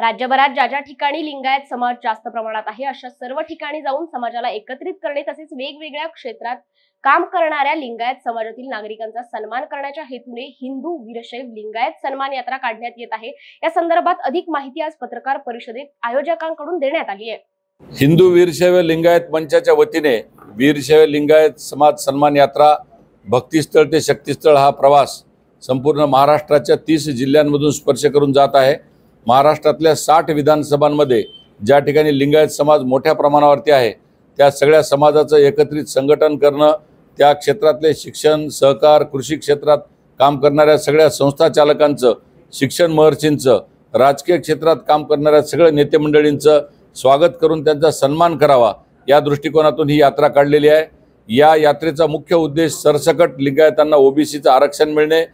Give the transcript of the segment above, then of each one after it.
राज्यभरात ज्या ज्या ठिकाणी लिंगायत समाज जास्त प्रमाणात आहे अशा सर्व ठिकाणी जाऊन समाजाला एकत्रित करणे तसेच वेगवेगळ्या क्षेत्रात काम करणाऱ्या लिंगायत समाजातील नागरिकांचा सन्मान करण्याच्या हेतूने हिंदू वीरशैव लिंगायत सन्मान यात्रा काढण्यात येत आहे। या संदर्भात अधिक माहिती आज पत्रकार परिषदेत आयोजकांकडून देण्यात आली आहे। हिंदू वीरशैव लिंगायत मंचाच्या वतीने वीरशैव लिंगायत समाज सन्मान यात्रा भक्तिस्थळ ते शक्तिस्थळ हा प्रवास संपूर्ण महाराष्ट्राच्या 30 जिल्ह्यांमधून स्पर्श करून जात आहे। महाराष्ट्रातल्या 60 विधानसभांमध्ये ज्या ठिकाणी लिंगायत समाज मोठ्या प्रमाणावरती आहे त्या सगळ्या समाजाचं एकत्रित संघटन करणं, त्या क्षेत्रातले शिक्षण, सहकार, कृषी क्षेत्रात काम करणाऱ्या सगळ्या संस्था चालकांचं, शिक्षण महर्षींचं, राजकीय क्षेत्रात काम करणाऱ्या सगळ्या नेते मंडळींचं स्वागत करून त्यांचा सन्मान करावा या दृष्टिकोनातून ही यात्रा काढलेली आहे। या यात्रेचा मुख्य उद्देश सरसकट लिंगायतांना ओबीसीचं आरक्षण मिळणे,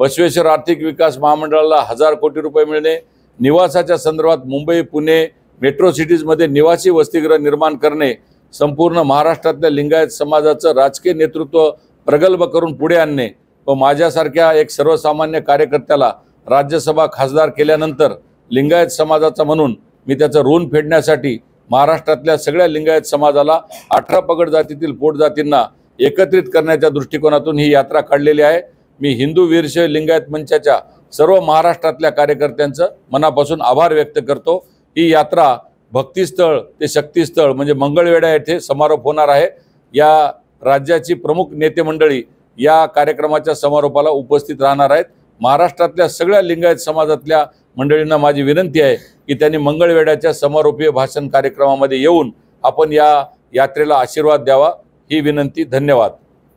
बसवेश्वर आर्थिक विकास महामंडळाला 1000 कोटी रुपये मिळणे, निवासाच्या संदर्भात मुंबई, पुणे मेट्रो सिटीजमध्ये निवासी वसतिगृह निर्माण करणे, संपूर्ण महाराष्ट्रातल्या लिंगायत समाजाचं राजकीय नेतृत्व प्रगल्भ करून पुढे आणणे व माझ्यासारख्या एक सर्वसामान्य कार्यकर्त्याला राज्यसभा खासदार केल्यानंतर लिंगायत समाजाचा म्हणून मी त्याचं ऋण फेडण्यासाठी महाराष्ट्रातल्या सगळ्या लिंगायत समाजाला 18 पगड जातीतील पोट जातींना एकत्रित करण्याच्या दृष्टिकोनातून ही यात्रा काढलेली आहे। मी हिंदू वीरशैव लिंगायत मंचाच्या सर्व महाराष्ट्रातल्या कार्यकर्त्यांचं मनापासून आभार व्यक्त करतो। ही यात्रा भक्तिस्थळ ते शक्तिस्थळ म्हणजे मंगळवेढा येथे समारोप होणार आहे। या राज्याची प्रमुख नेते मंडळी या कार्यक्रमाच्या समारोपाला उपस्थित राहणार आहेत। महाराष्ट्रातल्या सगळ्या लिंगायत समाजातल्या मंडळींना माझी विनंती आहे की त्यांनी मंगळवेढ्याच्या समारोपीय भाषण कार्यक्रमामध्ये येऊन आपण या यात्रेला आशीर्वाद द्यावा ही विनंती। धन्यवाद।